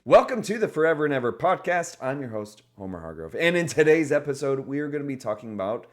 Welcome to the Forever and Ever podcast. I'm your host, Homer Hargrove. And in today's episode, we are going to be talking about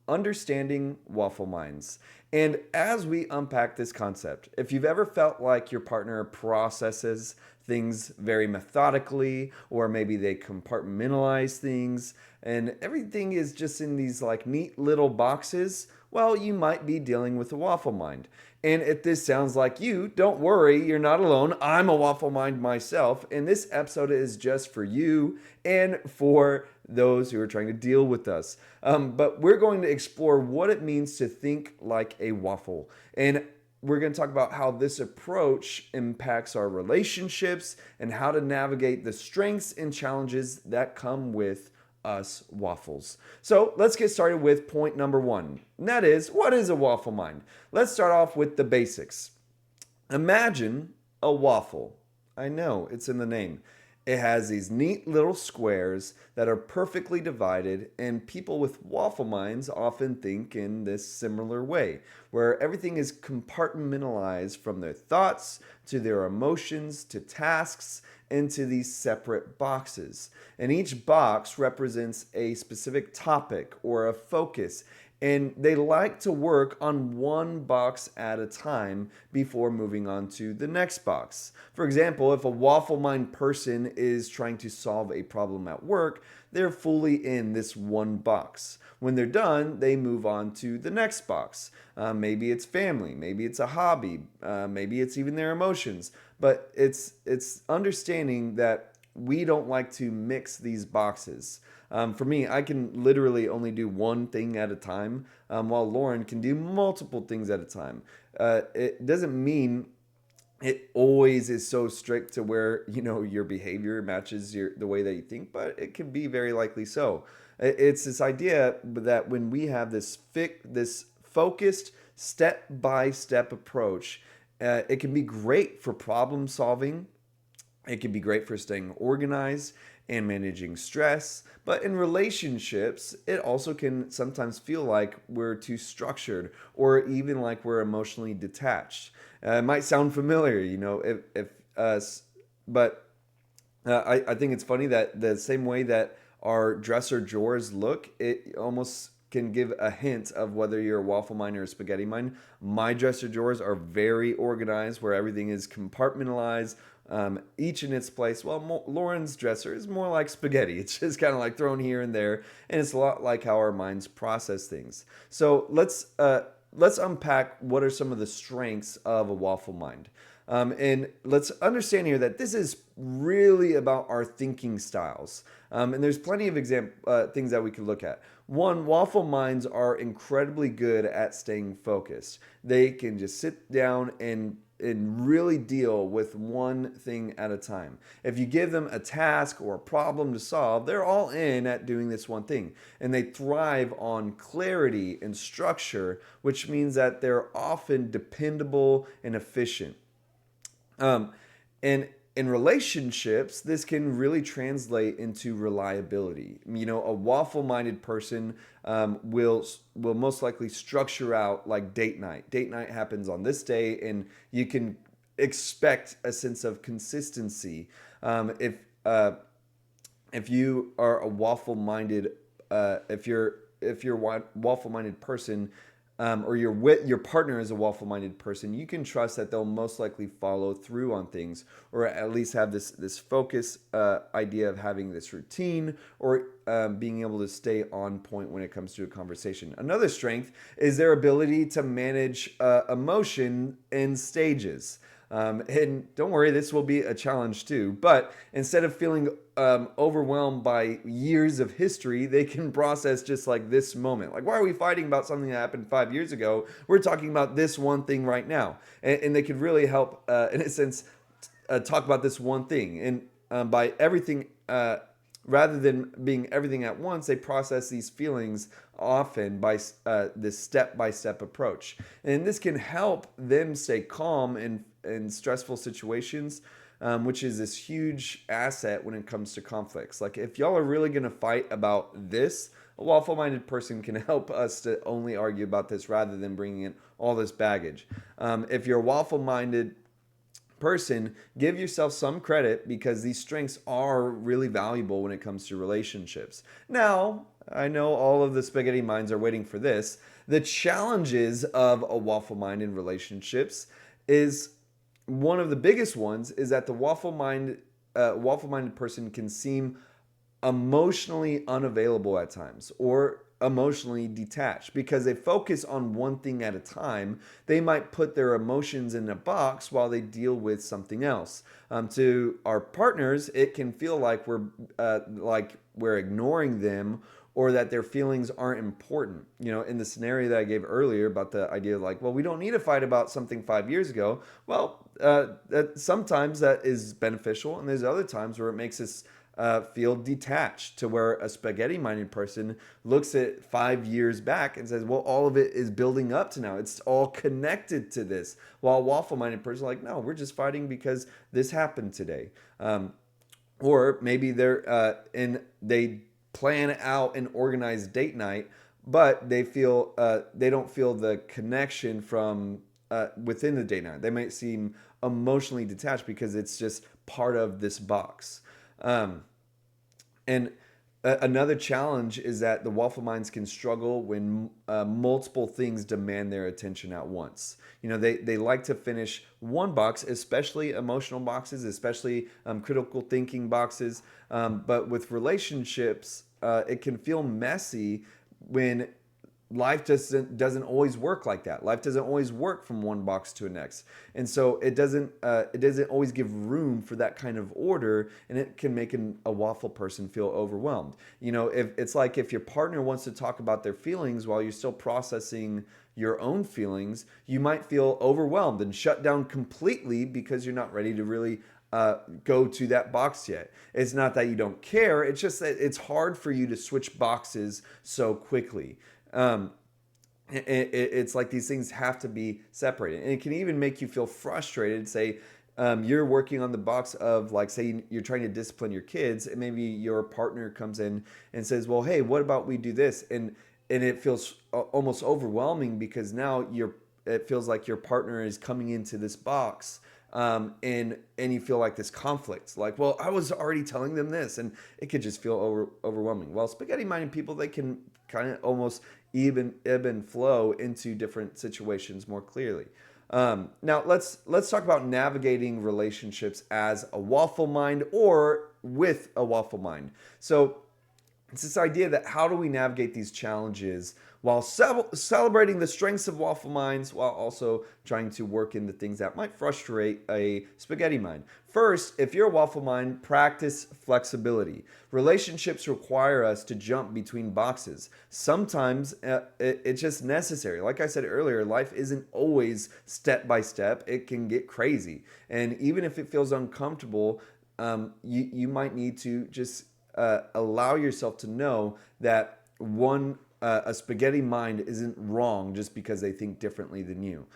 understanding waffle minds. And as we unpack this concept, if you've ever felt like your partner processes things very methodically, or maybe they compartmentalize things, and everything is just in these like neat little boxes, well, you might be dealing with a waffle mind. And if this sounds like you, don't worry, you're not alone. I'm a waffle mind myself, and this episode is just for you and for those who are trying to deal with us. But we're going to explore what it means to think like a waffle. And we're going to talk about how this approach impacts our relationships and how to navigate the strengths and challenges that come with us waffles. So let's get started with point number one. And that is, what is a waffle mind? Let's start off with the basics. Imagine a waffle. I know, it's in the name. It has these neat little squares that are perfectly divided, and people with waffle minds often think in this similar way, where everything is compartmentalized from their thoughts to their emotions to tasks into these separate boxes. And each box represents a specific topic or a focus, and they like to work on one box at a time before moving on to the next box. For example, if a waffle mind person is trying to solve a problem at work, they're fully in this one box. When they're done, they move on to the next box. Maybe it's family, maybe it's a hobby, maybe it's even their emotions. But it's understanding that we don't like to mix these boxes. For me, I can literally only do one thing at a time, while Lauren can do multiple things at a time. It doesn't mean it always is so strict to where your behavior matches the way that you think, but it can be very likely so. It's this idea that when we have this focused step by step approach, it can be great for problem solving. It can be great for staying organized and managing stress. But in relationships, it also can sometimes feel like we're too structured or even like we're emotionally detached. It might sound familiar, if but I think it's funny that the same way that our dresser drawers look, it almost can give a hint of whether you're a waffle mind or a spaghetti mind. My dresser drawers are very organized, where everything is compartmentalized, each in its place. Well, Lauren's dresser is more like spaghetti. It's just kind of like thrown here and there, and it's a lot like how our minds process things. So let's unpack what are some of the strengths of a waffle mind. And let's understand here that this is really about our thinking styles. And there's plenty of things that we could look at. One, waffle minds are incredibly good at staying focused. They can just sit down and really deal with one thing at a time. If you give them a task or a problem to solve, they're all in at doing this one thing. And they thrive on clarity and structure, which means that they're often dependable and efficient. And in relationships, this can really translate into reliability. A waffle-minded person will most likely structure out like date night. Date night happens on this day, and you can expect a sense of consistency. If you are a waffle-minded, if you're waffle-minded person, or your partner is a waffle-minded person, you can trust that they'll most likely follow through on things, or at least have this focus idea of having this routine, or being able to stay on point when it comes to a conversation. Another strength is their ability to manage emotion in stages. And don't worry, this will be a challenge too. But instead of feeling overwhelmed by years of history, they can process just like this moment. Like, why are we fighting about something that happened 5 years ago? We're talking about this one thing right now. And they could really help, in a sense, talk about this one thing. And by everything, rather than being everything at once, they process these feelings often by this step-by-step approach. And this can help them stay calm in stressful situations, which is this huge asset when it comes to conflicts. Like, if y'all are really going to fight about this, a waffle-minded person can help us to only argue about this rather than bringing in all this baggage. If you're waffle-minded person, give yourself some credit because these strengths are really valuable when it comes to relationships. Now, I know all of the spaghetti minds are waiting for this. The challenges of a waffle mind in relationships is one of the biggest ones is that the waffle minded person can seem emotionally unavailable at times or emotionally detached because they focus on one thing at a time. They might put their emotions in a box while they deal with something else. To our partners, it can feel like we're ignoring them or that their feelings aren't important. In the scenario that I gave earlier about the idea of like, well, we don't need to fight about something 5 years ago. Well, sometimes that is beneficial, and there's other times where it makes us feel detached to where a spaghetti minded person looks at 5 years back and says, well, all of it is building up to now. It's all connected to this. While a waffle minded person is like, no, we're just fighting because this happened today. Or maybe they plan out an organized date night, but they don't feel the connection from within the date night. They might seem emotionally detached because it's just part of this box. And another challenge is that the waffle minds can struggle when multiple things demand their attention at once. They like to finish one box, especially emotional boxes, especially critical thinking boxes. But with relationships, it can feel messy when life doesn't always work like that. Life doesn't always work from one box to the next, and so it doesn't always give room for that kind of order, and it can make a waffle person feel overwhelmed. If your partner wants to talk about their feelings while you're still processing your own feelings, you might feel overwhelmed and shut down completely because you're not ready to really go to that box yet. It's not that you don't care, it's just that it's hard for you to switch boxes so quickly. It's like these things have to be separated, and it can even make you feel frustrated. Say you're working on the box of, like, say you're trying to discipline your kids, and maybe your partner comes in and says, well, hey, what about we do this? And it feels almost overwhelming because now it feels like your partner is coming into this box, and you feel like this conflict, like, well, I was already telling them this, and it could just feel overwhelming. Well, spaghetti minded people, they can kind of almost ebb and flow into different situations more clearly. Now let's talk about navigating relationships as a waffle mind or with a waffle mind. So it's this idea that how do we navigate these challenges while celebrating the strengths of waffle minds while also trying to work in the things that might frustrate a spaghetti mind. First, if you're a waffle mind, practice flexibility. Relationships require us to jump between boxes. Sometimes it's just necessary. Like I said earlier, life isn't always step by step. It can get crazy. And even if it feels uncomfortable, you might need to just allow yourself to know that a spaghetti mind isn't wrong just because they think differently than you.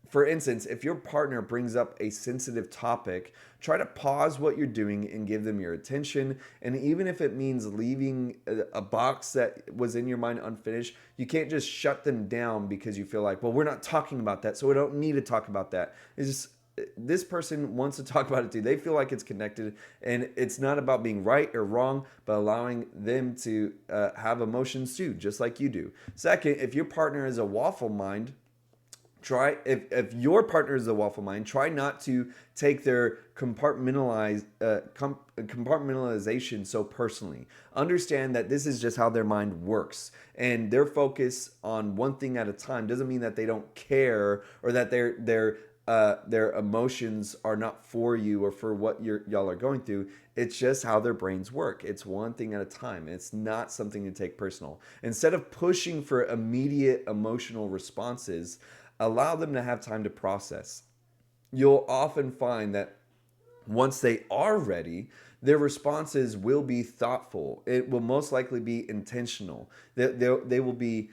For instance, if your partner brings up a sensitive topic, try to pause what you're doing and give them your attention. And even if it means leaving a box that was in your mind unfinished, you can't just shut them down because you feel like, well, we're not talking about that, so we don't need to talk about that. It's just, this person wants to talk about it too. They feel like it's connected, and it's not about being right or wrong, but allowing them to have emotions too, just like you do. Second, if your partner is a waffle mind, if your partner is a waffle mind, try not to take their compartmentalization so personally. Understand that this is just how their mind works, and their focus on one thing at a time doesn't mean that they don't care or that their emotions are not for you or for what y'all are going through. It's just how their brains work. It's one thing at a time. It's not something to take personal. Instead of pushing for immediate emotional responses, allow them to have time to process. You'll often find that once they are ready, their responses will be thoughtful. It will most likely be intentional. They will be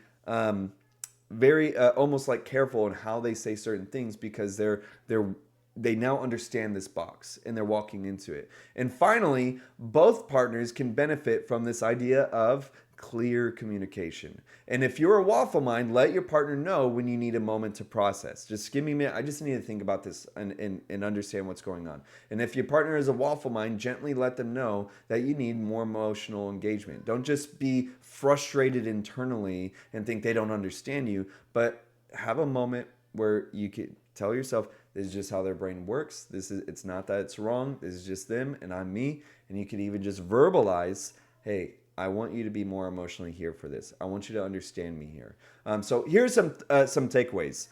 very almost like careful in how they say certain things because they now understand this box and they're walking into it. And finally, both partners can benefit from this idea of clear communication. And if you're a waffle mind, let your partner know when you need a moment to process. Just give me a minute. I just need to think about this and understand what's going on. And if your partner is a waffle mind, gently let them know that you need more emotional engagement. Don't just be frustrated internally and think they don't understand you, but have a moment where you can tell yourself, this is just how their brain works. It's not that it's wrong. This is just them and I'm me. And you can even just verbalize, hey, I want you to be more emotionally here for this. I want you to understand me here. So here's some takeaways.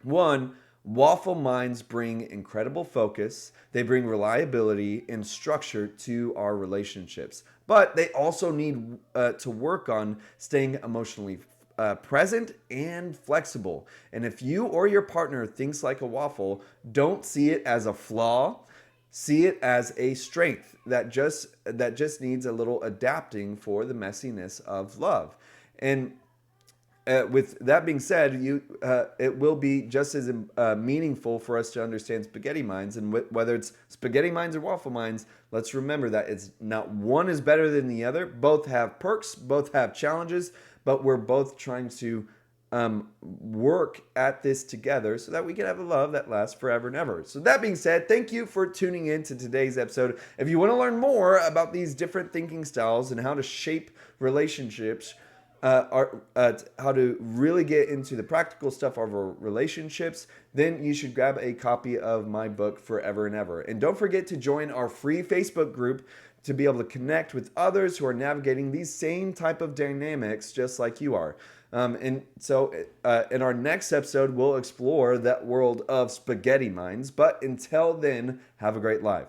One, waffle minds bring incredible focus. They bring reliability and structure to our relationships. But they also need to work on staying emotionally present and flexible. And if you or your partner thinks like a waffle, don't see it as a flaw. See it as a strength that just needs a little adapting for the messiness of love. And with that being said, it will be just as meaningful for us to understand spaghetti minds. And whether it's spaghetti minds or waffle minds, let's remember that it's not one is better than the other. Both have perks, both have challenges, but we're both trying to work at this together so that we can have a love that lasts forever and ever. So that being said, thank you for tuning in to today's episode. If you want to learn more about these different thinking styles and how to shape relationships, how to really get into the practical stuff of our relationships, then you should grab a copy of my book, Forever and Ever. And don't forget to join our free Facebook group to be able to connect with others who are navigating these same type of dynamics just like you are. And so in our next episode, we'll explore that world of spaghetti minds. But until then, have a great life.